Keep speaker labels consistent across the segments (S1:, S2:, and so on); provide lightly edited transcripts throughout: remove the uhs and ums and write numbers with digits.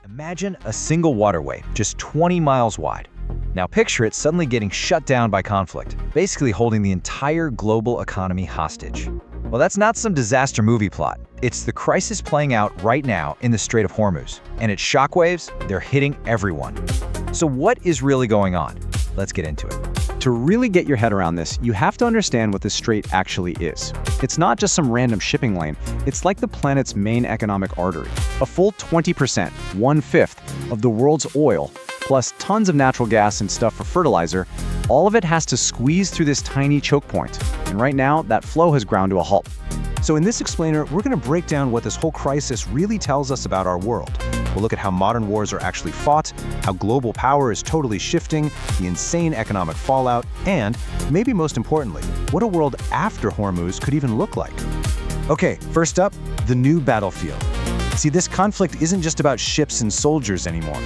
S1: Imagine a single waterway, just 20 miles wide. Now picture it suddenly getting shut down by conflict, basically holding the entire global economy hostage. Well, that's not some disaster movie plot. It's the crisis playing out right now in the Strait of Hormuz. And its shockwaves, they're hitting everyone. So what is really going on? Let's get into it.
S2: To really get your head around this, you have to understand what the strait actually is. It's not just some random shipping lane, it's like the planet's main economic artery. A full 20%, 1/5, of the world's oil, plus tons of natural gas and stuff for fertilizer, all of it has to squeeze through this tiny choke point. And right now, that flow has ground to a halt.
S3: So in this explainer, we're going to break down what this whole crisis really tells us about our world. We'll look at how modern wars are actually fought, how global power is totally shifting, the insane economic fallout, and, maybe most importantly, what a world after Hormuz could even look like. Okay, first up, the new battlefield. See, this conflict isn't just about ships and soldiers anymore.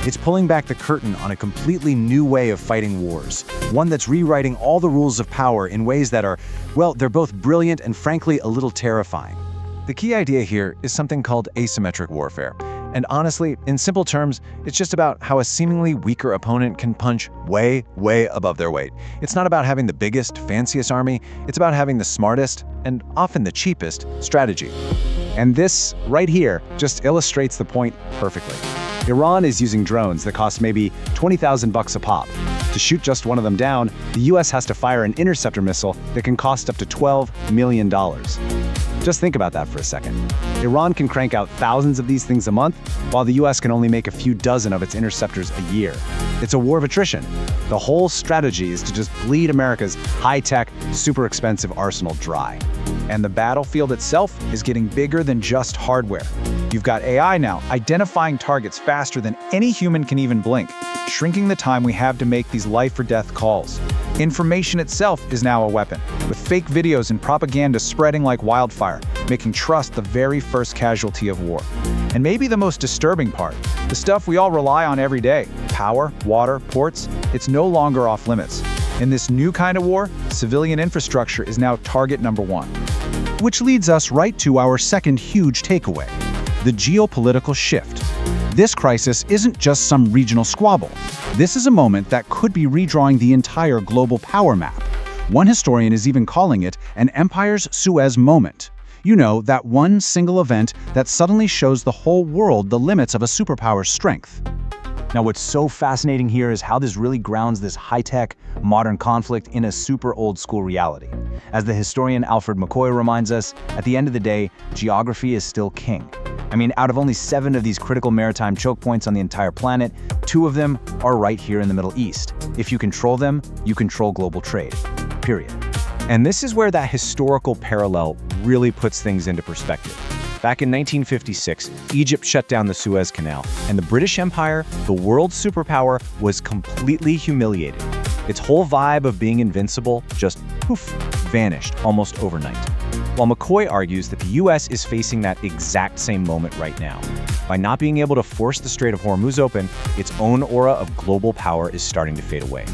S3: It's pulling back the curtain on a completely new way of fighting wars, one that's rewriting all the rules of power in ways that are, well, they're both brilliant and frankly a little terrifying. The key idea here is something called asymmetric warfare. And honestly, in simple terms, it's just about how a seemingly weaker opponent can punch way, way above their weight. It's not about having the biggest, fanciest army, it's about having the smartest, and often the cheapest, strategy.
S2: And this, right here, just illustrates the point perfectly. Iran is using drones that cost maybe $20,000 a pop. To shoot just one of them down, the US has to fire an interceptor missile that can cost up to $12 million. Just think about that for a second. Iran can crank out thousands of these things a month, while the US can only make a few dozen of its interceptors a year. It's a war of attrition. The whole strategy is to just bleed America's high-tech, super expensive arsenal dry.
S4: And the battlefield itself is getting bigger than just hardware. You've got AI now, identifying targets faster than any human can even blink, shrinking the time we have to make these life-or-death calls. Information itself is now a weapon, with fake videos and propaganda spreading like wildfire, making trust the very first casualty of war. And maybe the most disturbing part, the stuff we all rely on every day, power, water, ports, it's no longer off limits. In this new kind of war, civilian infrastructure is now target number one. Which leads us right to our second huge takeaway, the geopolitical shift. This crisis isn't just some regional squabble. This is a moment that could be redrawing the entire global power map. One historian is even calling it an empire's Suez moment. You know, that one single event that suddenly shows the whole world the limits of a superpower's strength.
S1: Now, what's so fascinating here is how this really grounds this high-tech, modern conflict in a super old-school reality. As the historian Alfred McCoy reminds us, at the end of the day, geography is still king. I mean, out of only 7 of these critical maritime choke points on the entire planet, 2 of them are right here in the Middle East. If you control them, you control global trade. Period.
S3: And this is where that historical parallel really puts things into perspective. Back in 1956, Egypt shut down the Suez Canal, and the British Empire, the world's superpower, was completely humiliated. Its whole vibe of being invincible just poof, vanished almost overnight. While McCoy argues that the US is facing that exact same moment right now. By not being able to force the Strait of Hormuz open, its own aura of global power is starting to fade away.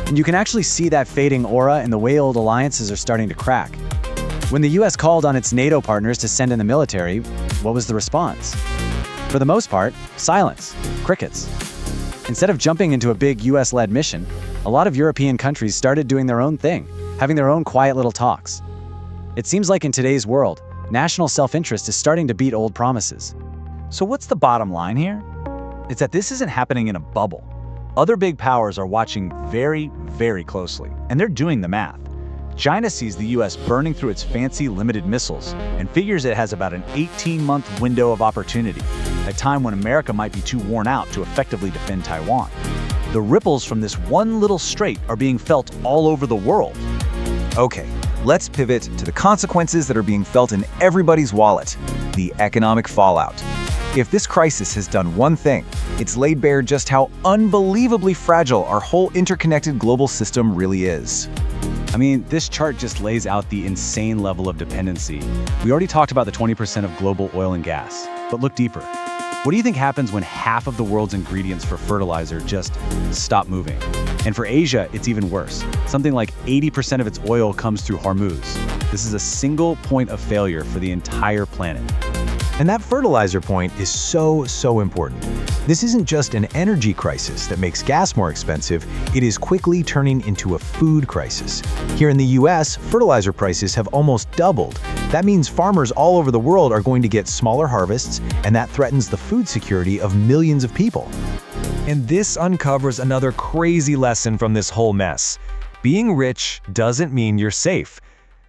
S2: And you can actually see that fading aura in the way old alliances are starting to crack. When the US called on its NATO partners to send in the military, what was the response? For the most part, silence, crickets. Instead of jumping into a big US-led mission, a lot of European countries started doing their own thing, having their own quiet little talks. It seems like in today's world, national self-interest is starting to beat old promises.
S1: So what's the bottom line here? It's that this isn't happening in a bubble. Other big powers are watching very, very closely, and they're doing the math. China sees the US burning through its fancy limited missiles and figures it has about an 18-month window of opportunity, a time when America might be too worn out to effectively defend Taiwan. The ripples from this one little strait are being felt all over the world.
S5: Okay, let's pivot to the consequences that are being felt in everybody's wallet, the economic fallout. If this crisis has done one thing, it's laid bare just how unbelievably fragile our whole interconnected global system really is.
S2: I mean, this chart just lays out the insane level of dependency. We already talked about the 20% of global oil and gas, but look deeper. What do you think happens when half of the world's ingredients for fertilizer just stop moving? And for Asia, it's even worse. Something like 80% of its oil comes through Hormuz. This is a single point of failure for the entire planet.
S3: And that fertilizer point is so important. This isn't just an energy crisis that makes gas more expensive, it is quickly turning into a food crisis. Here in the US, fertilizer prices have almost doubled. That means farmers all over the world are going to get smaller harvests, and that threatens the food security of millions of people. And this uncovers another crazy lesson from this whole mess. Being rich doesn't mean you're safe.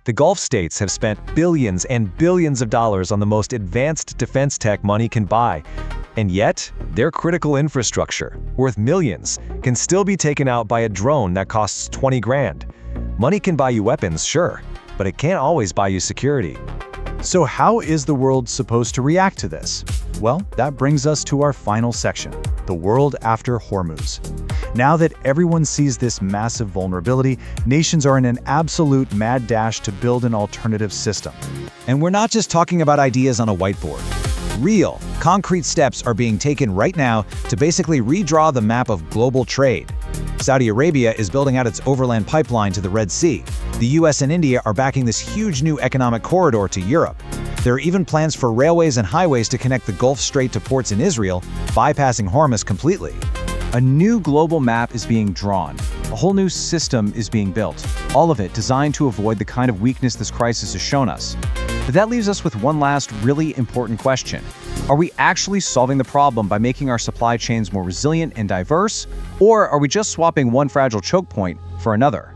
S3: The Gulf states have spent billions and billions of dollars on the most advanced defense tech money can buy. And yet, their critical infrastructure, worth millions, can still be taken out by a drone that costs 20 grand. Money can buy you weapons, sure, but it can't always buy you security.
S4: So how is the world supposed to react to this? Well, that brings us to our final section, the world after Hormuz. Now that everyone sees this massive vulnerability, nations are in an absolute mad dash to build an alternative system.
S1: And we're not just talking about ideas on a whiteboard. Real, concrete steps are being taken right now to basically redraw the map of global trade. Saudi Arabia is building out its overland pipeline to the Red Sea. The US and India are backing this huge new economic corridor to Europe. There are even plans for railways and highways to connect the Gulf Strait to ports in Israel, bypassing Hormuz completely.
S4: A new global map is being drawn. A whole new system is being built, all of it designed to avoid the kind of weakness this crisis has shown us. But that leaves us with one last really important question. Are we actually solving the problem by making our supply chains more resilient and diverse, or are we just swapping one fragile choke point for another?